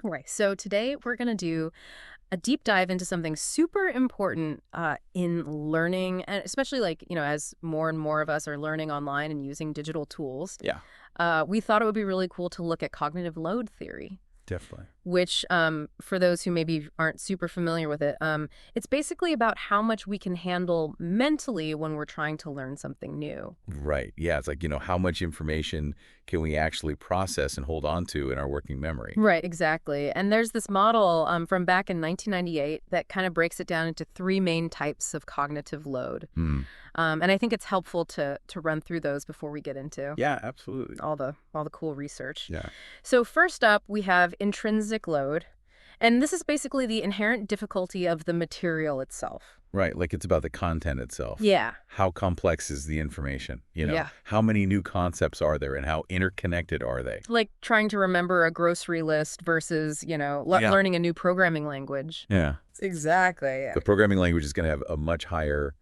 Right. So today we're going to do a deep dive into something super important in learning, and especially as more and more of us are learning online and using digital tools. Yeah, We thought it would be really cool to look at cognitive load theory, definitely. which, for those who maybe aren't super familiar with it, it's basically about how much we can handle mentally when we're trying to learn something new. Right. Yeah, it's like, how much information can we actually process and hold on to in our working memory? Right, exactly. And there's this model from back in 1998 that kind of breaks it down into three main types of cognitive load. Hmm. And I think it's helpful to run through those before we get into Yeah, absolutely. all the cool research. Yeah. So first up, we have intrinsic load, and this is basically the inherent difficulty of the material itself. Right. Like it's about the content itself. Yeah. How complex is the information? Yeah. How many new concepts are there and how interconnected are they? Like trying to remember a grocery list versus, Yeah. learning a new programming language. Yeah. Exactly. Yeah. The programming language is going to have a much higher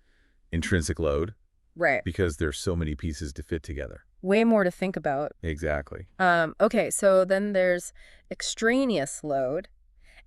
intrinsic load Right. because there's so many pieces to fit together. Way more to think about. Exactly. Okay, so then there's extraneous load,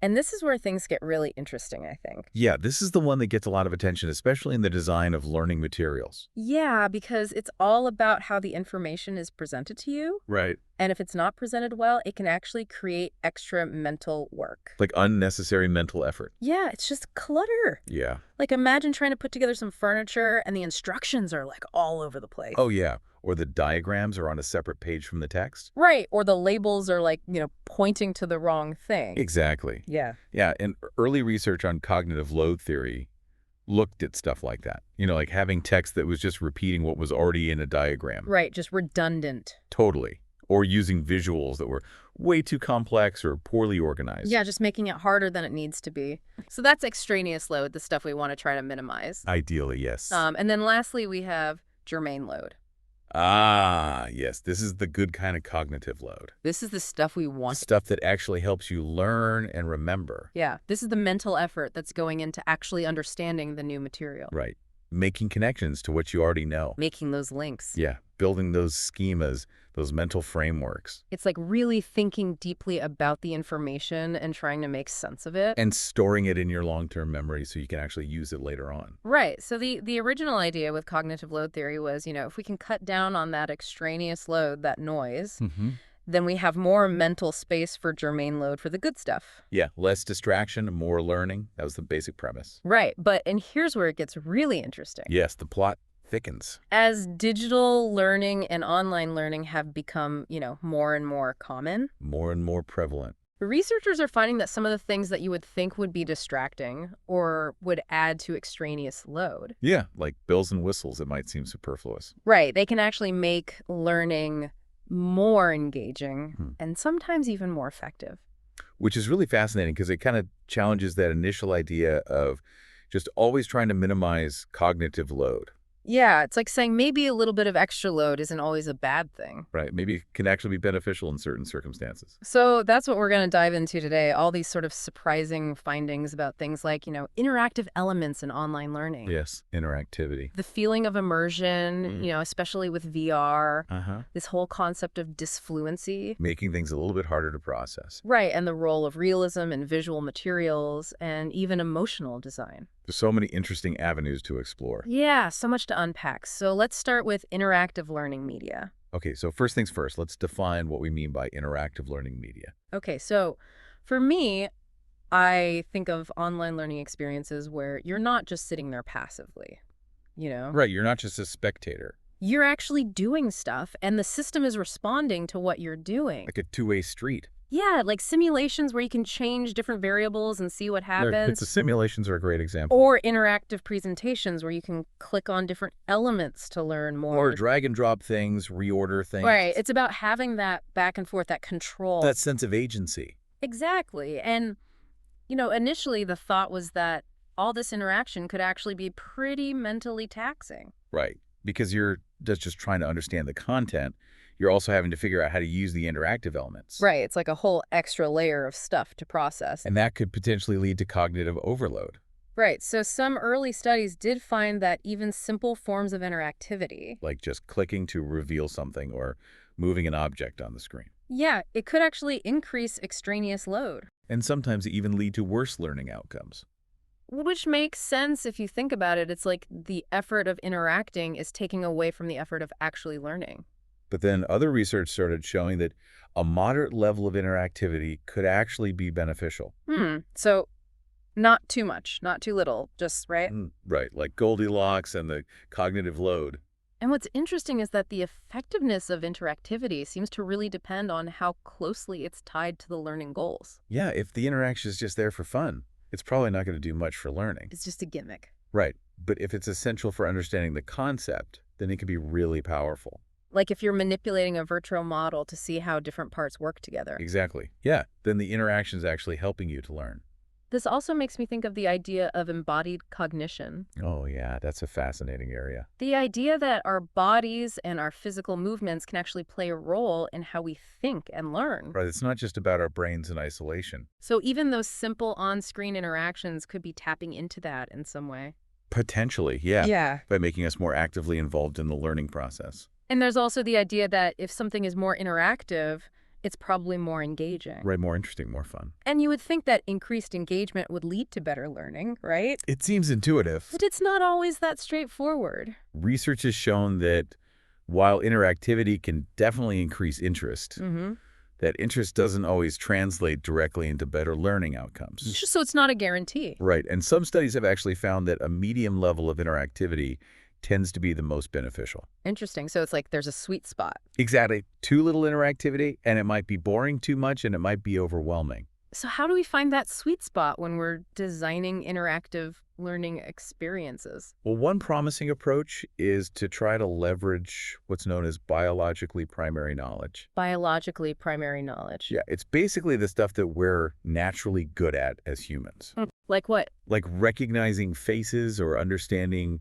and this is where things get really interesting, I think. Yeah, this is the one that gets a lot of attention, especially in the design of learning materials. Yeah, because it's all about how the information is presented to you, Right. and if it's not presented well, it can actually create extra mental work. Like unnecessary mental effort. Yeah, it's just clutter. Yeah. Like imagine trying to put together some furniture and the instructions are like all over the place. Oh, yeah. Or the diagrams are on a separate page from the text. Right, or the labels are pointing to the wrong thing. Exactly. Yeah. Yeah, and early research on cognitive load theory looked at stuff like that. Like having text that was just repeating what was already in a diagram. Right, just redundant. Totally. Or using visuals that were way too complex or poorly organized. Yeah, just making it harder than it needs to be. So that's extraneous load, the stuff we want to try to minimize. Ideally, yes. And then lastly, we have germane load. Ah, yes. This is the good kind of cognitive load. This is the stuff we want. Stuff that actually helps you learn and remember. Yeah, this is the mental effort that's going into actually understanding the new material. Right. Making connections to what you already know. Making those links. Yeah. Building those schemas, those mental frameworks. It's like really thinking deeply about the information and trying to make sense of it. And storing it in your long-term memory so you can actually use it later on. Right. So the original idea with cognitive load theory was, if we can cut down on that extraneous load, that noise, then we have more mental space for germane load for the good stuff. Yeah, less distraction, more learning. That was the basic premise. Right. And here's where it gets really interesting. Yes, the plot thickens. As digital learning and online learning have become, more and more common, More and more prevalent. researchers are finding that some of the things that you would think would be distracting or would add to extraneous load. Yeah, like bells and whistles, it might seem superfluous. Right. They can actually make learning more engaging and sometimes even more effective. Which is really fascinating because it kind of challenges that initial idea of just always trying to minimize cognitive load. Yeah, it's like saying maybe a little bit of extra load isn't always a bad thing. Right. Maybe it can actually be beneficial in certain circumstances. So that's what we're going to dive into today. All these sort of surprising findings about things like, interactive elements in online learning. Yes. Interactivity. The feeling of immersion, especially with VR. This whole concept of disfluency. Making things a little bit harder to process. Right, and the role of realism in visual materials and even emotional design. There's so many interesting avenues to explore. Yeah, so much to unpack. So let's start with interactive learning media. Okay, so first things first, let's define what we mean by interactive learning media. Okay, so for me, I think of online learning experiences where you're not just sitting there passively, Right, you're not just a spectator. You're actually doing stuff, and the system is responding to what you're doing. Like a two-way street. Yeah, like simulations where you can change different variables and see what happens. The simulations are a great example. Or interactive presentations where you can click on different elements to learn more. Or drag and drop things, reorder things. Right. It's about having that back and forth, that control. That sense of agency. Exactly. And, initially the thought was that all this interaction could actually be pretty mentally taxing. Right. Because you're just trying to understand the content. You're also having to figure out how to use the interactive elements. Right. It's like a whole extra layer of stuff to process. And that could potentially lead to cognitive overload. Right. So some early studies did find that even simple forms of interactivity, Like just clicking to reveal something or moving an object on the screen. Yeah, it could actually increase extraneous load. and sometimes even lead to worse learning outcomes. Which makes sense if you think about it. It's like the effort of interacting is taking away from the effort of actually learning. But then other research started showing that a moderate level of interactivity could actually be beneficial. So not too much, not too little, just right. Right, like Goldilocks and the cognitive load. And what's interesting is that the effectiveness of interactivity seems to really depend on how closely it's tied to the learning goals. Yeah, if the interaction is just there for fun, it's probably not going to do much for learning. It's just a gimmick. Right, but if it's essential for understanding the concept, then it can be really powerful. Like if you're manipulating a virtual model to see how different parts work together. Exactly. Yeah, then the interaction is actually helping you to learn. This also makes me think of the idea of embodied cognition. Oh, yeah, that's a fascinating area. The idea that our bodies and our physical movements can actually play a role in how we think and learn. Right, it's not just about our brains in isolation. So even those simple on-screen interactions could be tapping into that in some way. Potentially, yeah, Yeah. by making us more actively involved in the learning process. And there's also the idea that if something is more interactive, it's probably more engaging. Right, more interesting, more fun. And you would think that increased engagement would lead to better learning, right? It seems intuitive. But it's not always that straightforward. Research has shown that while interactivity can definitely increase interest, that interest doesn't always translate directly into better learning outcomes. So it's not a guarantee. Right, and some studies have actually found that a medium level of interactivity tends to be the most beneficial. Interesting. So it's like there's a sweet spot. Exactly. Too little interactivity, and it might be boring too much, and it might be overwhelming. So how do we find that sweet spot when we're designing interactive learning experiences? Well, one promising approach is to try to leverage what's known as biologically primary knowledge. Biologically primary knowledge. Yeah, it's basically the stuff that we're naturally good at as humans. Like what? Like recognizing faces or understanding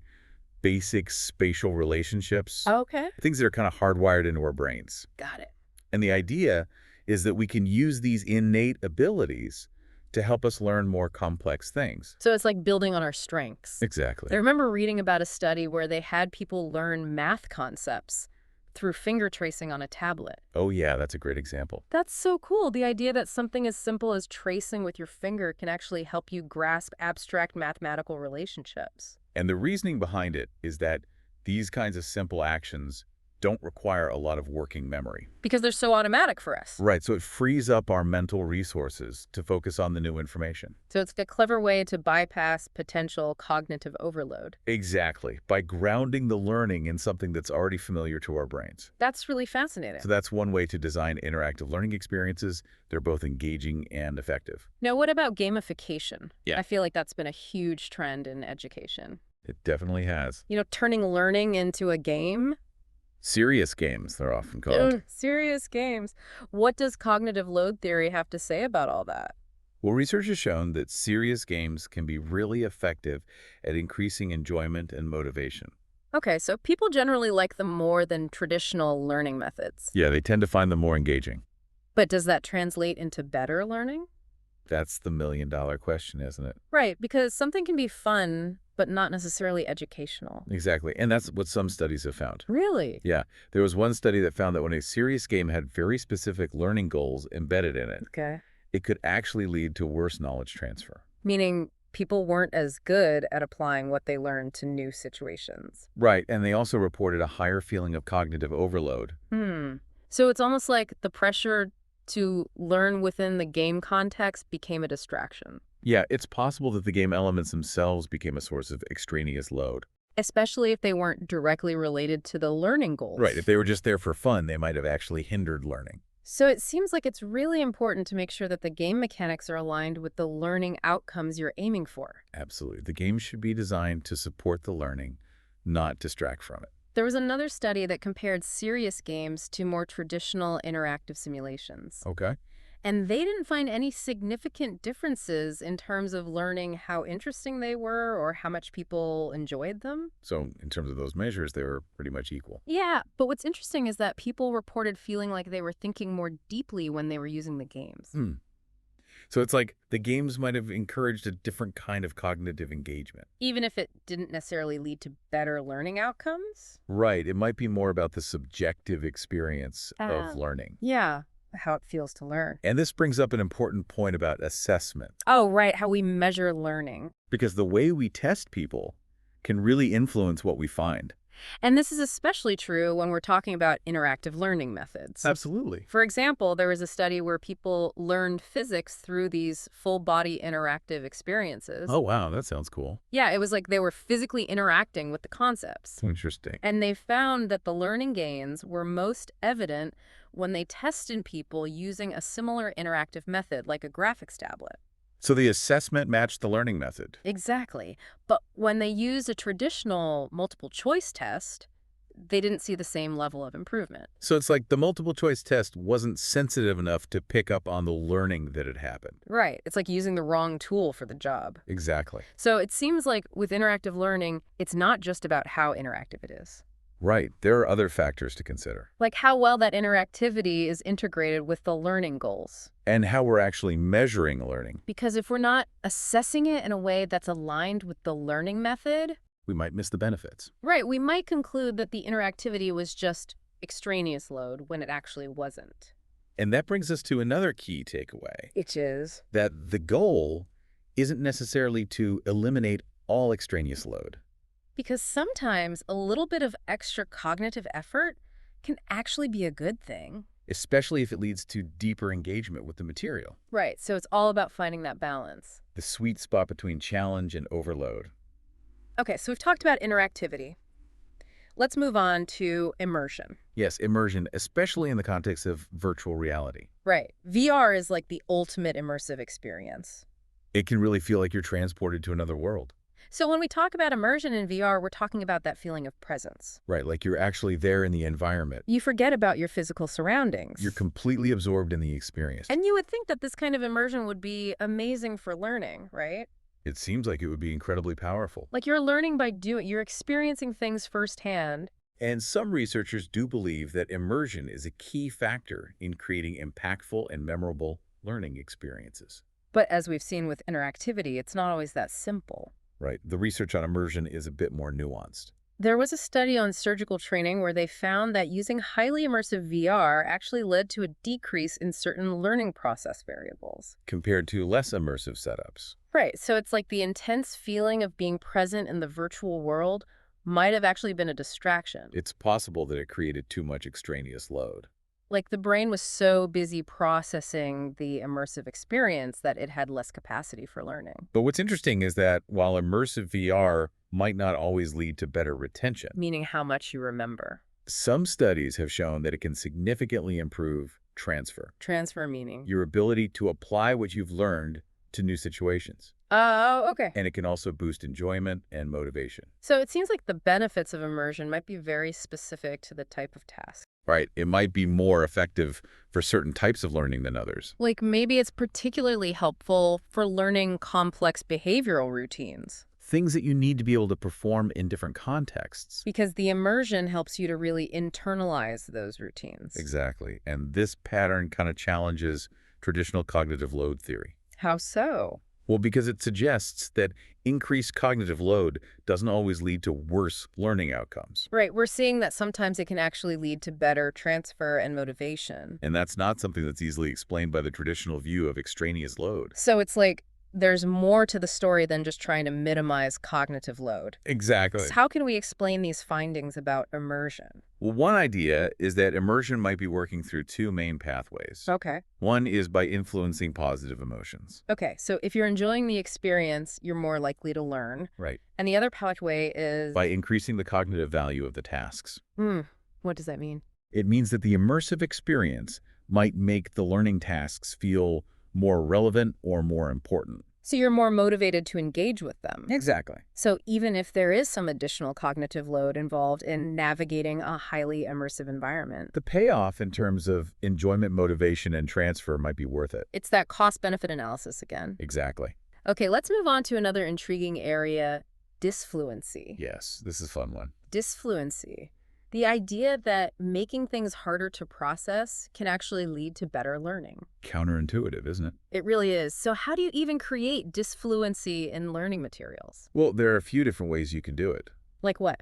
basic spatial relationships. Okay. Things that are kind of hardwired into our brains. Got it. And the idea is that we can use these innate abilities to help us learn more complex things. So it's like building on our strengths. Exactly. I remember reading about a study where they had people learn math concepts through finger tracing on a tablet. Oh, yeah, that's a great example. That's so cool. The idea that something as simple as tracing with your finger can actually help you grasp abstract mathematical relationships. And the reasoning behind it is that these kinds of simple actions don't require a lot of working memory. Because they're so automatic for us. Right, so it frees up our mental resources to focus on the new information. So it's a clever way to bypass potential cognitive overload. Exactly, by grounding the learning in something that's already familiar to our brains. That's really fascinating. So that's one way to design interactive learning experiences. They're both engaging and effective. Now, what about gamification? Yeah. I feel like that's been a huge trend in education. It definitely has. You know, turning learning into a game. Serious games, they're often called. Serious games. What does cognitive load theory have to say about all that? Well, research has shown that serious games can be really effective at increasing enjoyment and motivation. Okay, so people generally like them more than traditional learning methods. Yeah, they tend to find them more engaging. But does that translate into better learning? That's the million-dollar question, isn't it? Right, because something can be fun, but not necessarily educational. Exactly, and that's what some studies have found. Really? Yeah, there was one study that found that when a serious game had very specific learning goals embedded in it, Okay. it could actually lead to worse knowledge transfer. Meaning people weren't as good at applying what they learned to new situations. Right, and they also reported a higher feeling of cognitive overload. So it's almost like the pressure to learn within the game context became a distraction. Yeah, it's possible that the game elements themselves became a source of extraneous load. Especially if they weren't directly related to the learning goals. Right, if they were just there for fun, they might have actually hindered learning. So it seems like it's really important to make sure that the game mechanics are aligned with the learning outcomes you're aiming for. Absolutely. The game should be designed to support the learning, not distract from it. There was another study that compared serious games to more traditional interactive simulations. Okay. And they didn't find any significant differences in terms of learning how interesting they were or how much people enjoyed them. So in terms of those measures, they were pretty much equal. Yeah, but what's interesting is that people reported feeling like they were thinking more deeply when they were using the games. So it's like the games might have encouraged a different kind of cognitive engagement. Even if it didn't necessarily lead to better learning outcomes? Right. It might be more about the subjective experience Ah. of learning. Yeah. how it feels to learn. And this brings up an important point about assessment, Oh, right, how we measure learning. because the way we test people can really influence what we find. And this is especially true when we're talking about interactive learning methods. Absolutely. For example, there was a study where people learned physics through these full-body interactive experiences. Oh, wow, that sounds cool. Yeah, it was like they were physically interacting with the concepts. Interesting. And they found that the learning gains were most evident when they tested people using a similar interactive method, like a graphics tablet. So the assessment matched the learning method. Exactly. But when they used a traditional multiple choice test, they didn't see the same level of improvement. So it's like the multiple choice test wasn't sensitive enough to pick up on the learning that had happened. Right. It's like using the wrong tool for the job. Exactly. So it seems like with interactive learning, it's not just about how interactive it is. Right. There are other factors to consider. Like how well that interactivity is integrated with the learning goals. And how we're actually measuring learning. Because if we're not assessing it in a way that's aligned with the learning method, We might miss the benefits. right, we might conclude that the interactivity was just extraneous load when it actually wasn't. And that brings us to another key takeaway, Which is? that the goal isn't necessarily to eliminate all extraneous load. Because sometimes a little bit of extra cognitive effort can actually be a good thing. Especially if it leads to deeper engagement with the material. Right, so it's all about finding that balance. The sweet spot between challenge and overload. Okay, so we've talked about interactivity. Let's move on to immersion. Yes, immersion, especially in the context of virtual reality. Right. VR is like the ultimate immersive experience. It can really feel like you're transported to another world. So when we talk about immersion in VR, we're talking about that feeling of presence. Right, like you're actually there in the environment. You forget about your physical surroundings. You're completely absorbed in the experience. And you would think that this kind of immersion would be amazing for learning, right? It seems like it would be incredibly powerful. Like you're learning by doing, you're experiencing things firsthand. And some researchers do believe that immersion is a key factor in creating impactful and memorable learning experiences. But as we've seen with interactivity, it's not always that simple. Right, the research on immersion is a bit more nuanced. There was a study on surgical training where they found that using highly immersive VR actually led to a decrease in certain learning process variables. Compared to less immersive setups. Right, so it's like the intense feeling of being present in the virtual world might have actually been a distraction. It's possible that it created too much extraneous load. Like the brain was so busy processing the immersive experience that it had less capacity for learning. But what's interesting is that while immersive VR might not always lead to better retention, Meaning how much you remember. some studies have shown that it can significantly improve transfer, Transfer meaning. your ability to apply what you've learned to new situations. Oh, okay. And it can also boost enjoyment and motivation. So it seems like the benefits of immersion might be very specific to the type of task. Right? It might be more effective for certain types of learning than others. Like maybe it's particularly helpful for learning complex behavioral routines. Things that you need to be able to perform in different contexts. Because the immersion helps you to really internalize those routines. Exactly. And this pattern kind of challenges traditional cognitive load theory. How so? Well, because it suggests that increased cognitive load doesn't always lead to worse learning outcomes. Right, we're seeing that sometimes it can actually lead to better transfer and motivation. And that's not something that's easily explained by the traditional view of extraneous load. So it's like there's more to the story than just trying to minimize cognitive load. Exactly. So how can we explain these findings about immersion? Well, one idea is that immersion might be working through two main pathways. Okay. One is by influencing positive emotions. Okay, so if you're enjoying the experience, you're more likely to learn. Right. And the other pathway is... By increasing the cognitive value of the tasks. What does that mean? It means that the immersive experience might make the learning tasks feel more relevant or more important. So you're more motivated to engage with them. Exactly. So even if there is some additional cognitive load involved in navigating a highly immersive environment, The payoff in terms of enjoyment, motivation, and transfer might be worth it. it's that cost-benefit analysis again. Exactly. Okay, let's move on to another intriguing area, disfluency. Yes, this is a fun one. Disfluency. The idea that making things harder to process can actually lead to better learning. Counterintuitive, isn't it? It really is. So how do you even create disfluency in learning materials? Well, there are a few different ways you can do it. Like what?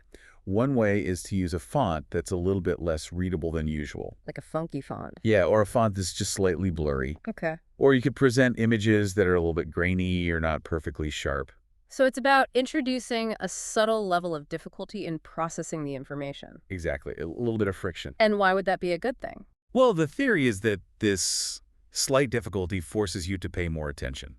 One way is to use a font that's a little bit less readable than usual. Like a funky font. Yeah, or a font that's just slightly blurry. Okay. Or you could present images that are a little bit grainy or not perfectly sharp. So it's about introducing a subtle level of difficulty in processing the information. Exactly, a little bit of friction. And why would that be a good thing? Well, the theory is that this slight difficulty forces you to pay more attention.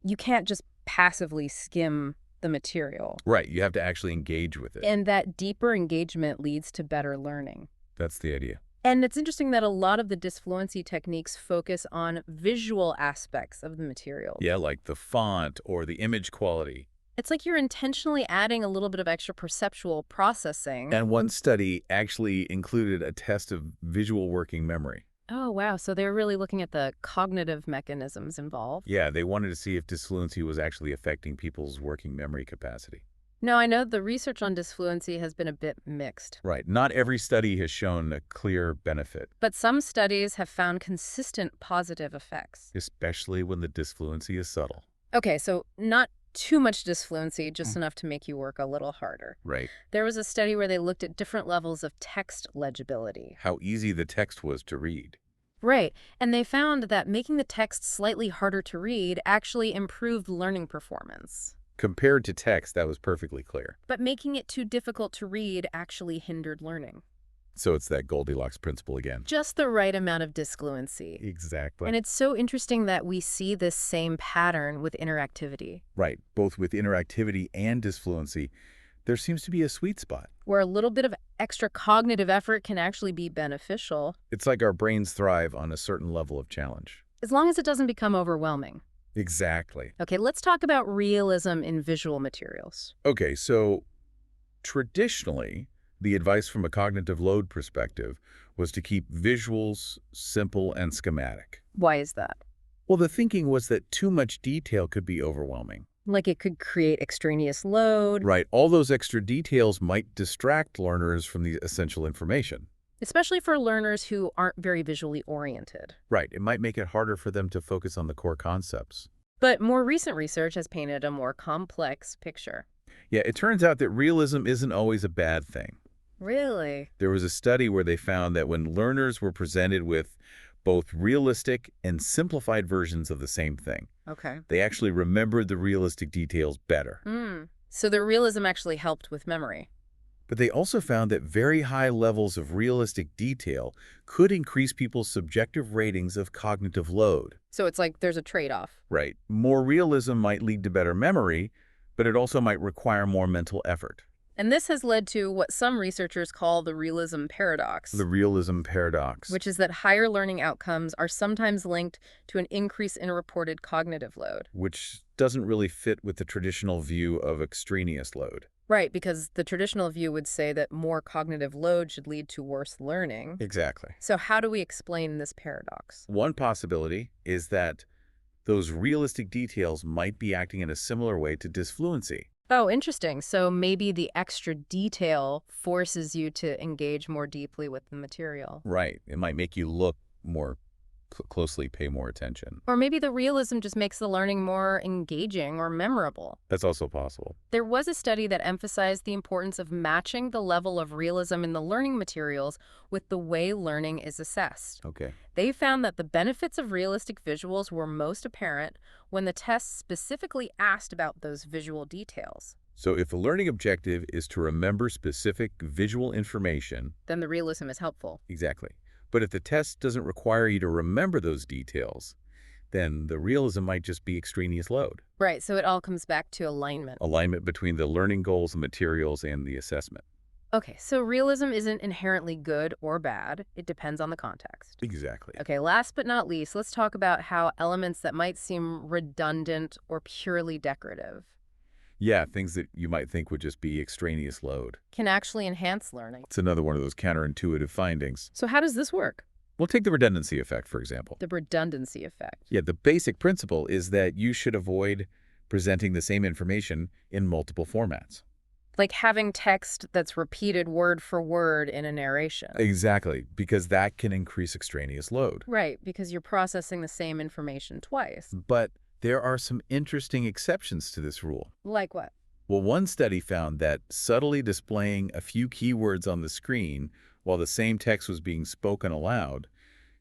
You can't just passively skim the material. Right, you have to actually engage with it. And that deeper engagement leads to better learning. That's the idea. And it's interesting that a lot of the disfluency techniques focus on visual aspects of the material. Yeah, like the font or the image quality. It's like you're intentionally adding a little bit of extra perceptual processing. And one study actually included a test of visual working memory. Oh, wow. So they're really looking at the cognitive mechanisms involved. Yeah, they wanted to see if disfluency was actually affecting people's working memory capacity. Now, I know the research on disfluency has been a bit mixed, Right, not every study has shown a clear benefit, but some studies have found consistent positive effects. especially when the disfluency is subtle. Okay, so not too much disfluency, just enough to make you work a little harder. Right. There was a study where they looked at different levels of text legibility. How easy the text was to read. Right, and they found that making the text slightly harder to read actually improved learning performance. Compared to text, that was perfectly clear. But making it too difficult to read actually hindered learning. So it's that Goldilocks principle again. Just the right amount of disfluency. Exactly. And it's so interesting that we see this same pattern with interactivity, Right, both with interactivity and disfluency, there seems to be a sweet spot. where a little bit of extra cognitive effort can actually be beneficial, It's like our brains thrive on a certain level of challenge. as long as it doesn't become overwhelming. Exactly. Okay, let's talk about realism in visual materials. Okay, so traditionally, the advice from a cognitive load perspective was to keep visuals simple and schematic. Why is that? Well, the thinking was that too much detail could be overwhelming. Like it could create extraneous load, Right, all those extra details might distract learners from the essential information. especially for learners who aren't very visually oriented. Right, it might make it harder for them to focus on the core concepts. But more recent research has painted a more complex picture. Yeah, it turns out that realism isn't always a bad thing. Really? There was a study where they found that when learners were presented with both realistic and simplified versions of the same thing, Okay. they actually remembered the realistic details better. So the realism actually helped with memory. But they also found that very high levels of realistic detail could increase people's subjective ratings of cognitive load. So it's like there's a trade-off. Right. More realism might lead to better memory, but it also might require more mental effort. And this has led to what some researchers call the realism paradox, The realism paradox. which is that higher learning outcomes are sometimes linked to an increase in reported cognitive load. Which doesn't really fit with the traditional view of extraneous load. Right, because the traditional view would say that more cognitive load should lead to worse learning. Exactly. So how do we explain this paradox? One possibility is that those realistic details might be acting in a similar way to disfluency. Oh, interesting. So maybe the extra detail forces you to engage more deeply with the material. Right. It might make you look more closely, pay more attention. Or maybe the realism just makes the learning more engaging or memorable. That's also possible. There was a study that emphasized the importance of matching the level of realism in the learning materials with the way learning is assessed. Okay. They found that the benefits of realistic visuals were most apparent when the tests specifically asked about those visual details. So if the learning objective is to remember specific visual information, Then the realism is helpful. exactly. But if the test doesn't require you to remember those details, then the realism might just be extraneous load. Right, so it all comes back to alignment. Alignment between the learning goals, the materials, and the assessment. Okay, so realism isn't inherently good or bad. It depends on the context. Exactly. Okay, last but not least, let's talk about how elements that might seem redundant or purely decorative Yeah, things that you might think would just be extraneous load. can actually enhance learning. It's another one of those counterintuitive findings. So how does this work? We'll take the redundancy effect, for example. The redundancy effect. Yeah, the basic principle is that you should avoid presenting the same information in multiple formats. Like having text that's repeated word for word in a narration. Exactly, because that can increase extraneous load. Right, because you're processing the same information twice. But there are some interesting exceptions to this rule. Like what? Well, one study found that subtly displaying a few keywords on the screen while the same text was being spoken aloud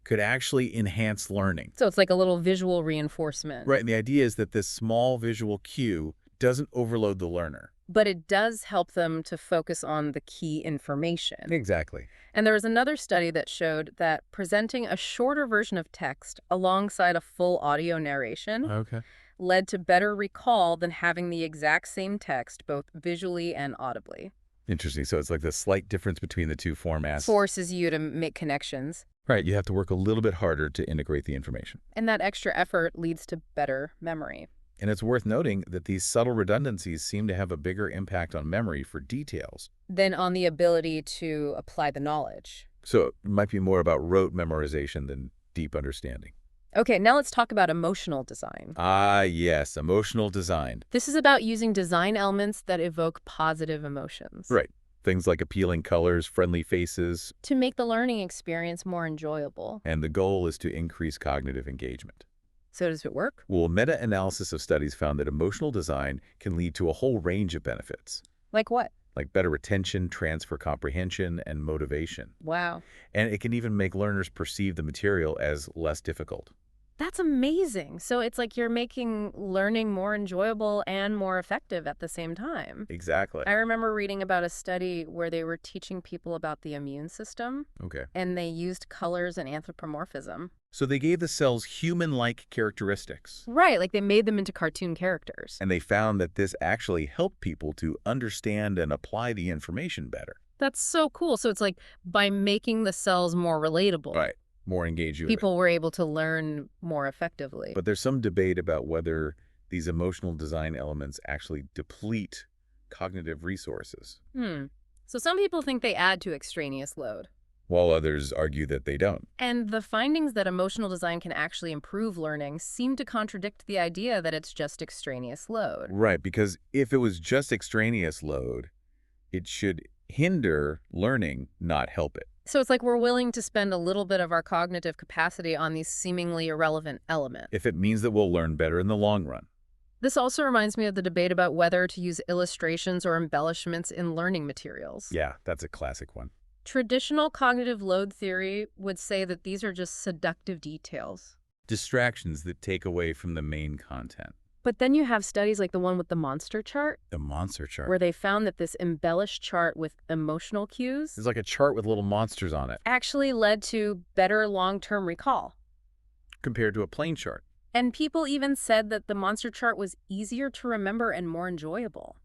could actually enhance learning. So it's like a little visual reinforcement. Right, and the idea is that this small visual cue doesn't overload the learner. But it does help them to focus on the key information. Exactly. And there was another study that showed that presenting a shorter version of text alongside a full audio narration Okay. led to better recall than having the exact same text both visually and audibly. Interesting. So it's like the slight difference between the two formats. Forces you to make connections. Right, you have to work a little bit harder to integrate the information. And that extra effort leads to better memory. And it's worth noting that these subtle redundancies seem to have a bigger impact on memory for details. Than on the ability to apply the knowledge. So it might be more about rote memorization than deep understanding. Okay, now let's talk about emotional design. Ah, yes, emotional design. This is about using design elements that evoke positive emotions. Right. Things like appealing colors, friendly faces, To make the learning experience more enjoyable. and the goal is to increase cognitive engagement. So does it work? Well, meta-analysis of studies found that emotional design can lead to a whole range of benefits, Like what? like better retention, transfer comprehension, and motivation. Wow. And it can even make learners perceive the material as less difficult. That's amazing. So it's like you're making learning more enjoyable and more effective at the same time. Exactly. I remember reading about a study where they were teaching people about the immune system, Okay. and they used colors and anthropomorphism. So they gave the cells human-like characteristics. Right, like they made them into cartoon characters. And they found that this actually helped people to understand and apply the information better. That's so cool. So it's like by making the cells more relatable. Right. More engaged with it. People were able to learn more effectively. But there's some debate about whether these emotional design elements actually deplete cognitive resources, So some people think they add to extraneous load. while others argue that they don't. And the findings that emotional design can actually improve learning seem to contradict the idea that it's just extraneous load. Right, because if it was just extraneous load, it should hinder learning, not help it. So it's like we're willing to spend a little bit of our cognitive capacity on these seemingly irrelevant elements. If it means that we'll learn better in the long run. This also reminds me of the debate about whether to use illustrations or embellishments in learning materials. Yeah, that's a classic one. Traditional cognitive load theory would say that these are just seductive details. Distractions that take away from the main content. But then you have studies like the one with the monster chart, The monster chart. where they found that this embellished chart with emotional cues It's like a chart with little monsters on it, actually led to better long-term recall. compared to a plain chart. And people even said that the monster chart was easier to remember and more enjoyable.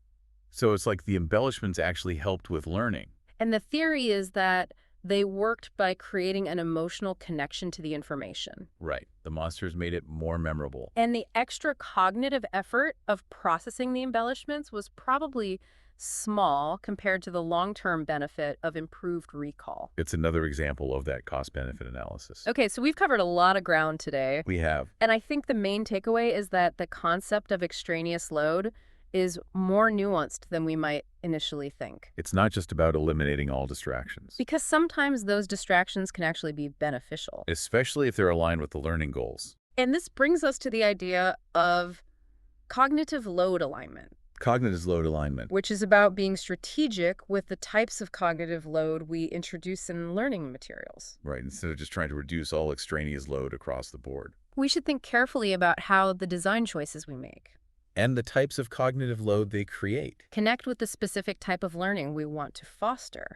So it's like the embellishments actually helped with learning. And the theory is that they worked by creating an emotional connection to the information. Right. The monsters made it more memorable. And the extra cognitive effort of processing the embellishments was probably small compared to the long-term benefit of improved recall. It's another example of that cost-benefit analysis. Okay, so we've covered a lot of ground today. We have. And I think the main takeaway is that the concept of extraneous load is more nuanced than we might initially think. It's not just about eliminating all distractions, Because sometimes those distractions can actually be beneficial. especially if they're aligned with the learning goals. And this brings us to the idea of cognitive load alignment, Cognitive load alignment. which is about being strategic with the types of cognitive load we introduce in learning materials. Right. Instead of just trying to reduce all extraneous load across the board. We should think carefully about how the design choices we make And the types of cognitive load they create. connect with the specific type of learning we want to foster.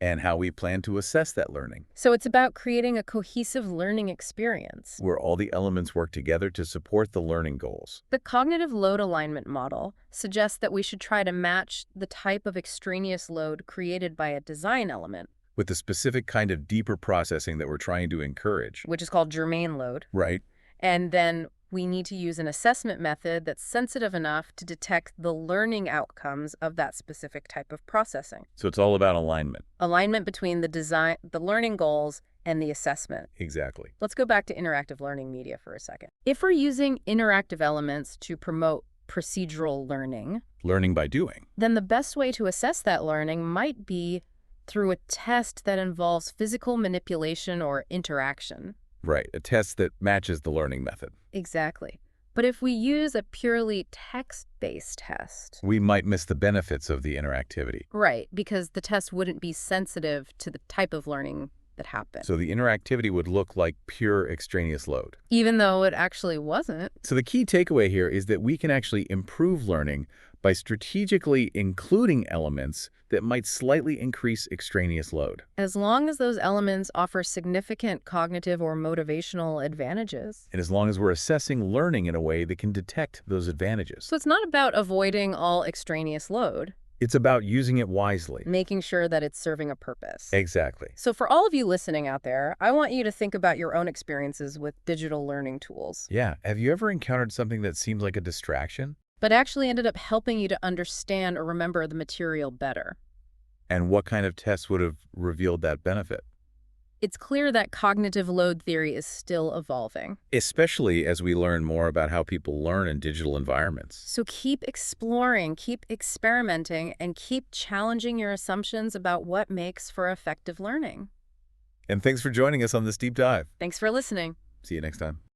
And how we plan to assess that learning. So it's about creating a cohesive learning experience. Where all the elements work together to support the learning goals. The cognitive load alignment model suggests that we should try to match the type of extraneous load created by a design element, With the specific kind of deeper processing that we're trying to encourage. which is called germane load. Right. And then we need to use an assessment method that's sensitive enough to detect the learning outcomes of that specific type of processing. So it's all about alignment. Alignment between the learning goals and the assessment. Exactly. Let's go back to interactive learning media for a second. If we're using interactive elements to promote procedural learning, Learning by doing. then the best way to assess that learning might be through a test that involves physical manipulation or interaction. Right. A test that matches the learning method. Exactly. But if we use a purely text-based test, We might miss the benefits of the interactivity. right, because the test wouldn't be sensitive to the type of learning that happened, So the interactivity would look like pure extraneous load. even though it actually wasn't. So the key takeaway here is that we can actually improve learning by strategically including elements that might slightly increase extraneous load. As long as those elements offer significant cognitive or motivational advantages. And as long as we're assessing learning in a way that can detect those advantages. So it's not about avoiding all extraneous load, It's about using it wisely. making sure that it's serving a purpose. Exactly. So for all of you listening out there, I want you to think about your own experiences with digital learning tools, Yeah. Have you ever encountered something that seems like a distraction? but actually ended up helping you to understand or remember the material better. And what kind of tests would have revealed that benefit? It's clear that cognitive load theory is still evolving. Especially as we learn more about how people learn in digital environments. So keep exploring, keep experimenting, and keep challenging your assumptions about what makes for effective learning. And thanks for joining us on this deep dive. Thanks for listening. See you next time.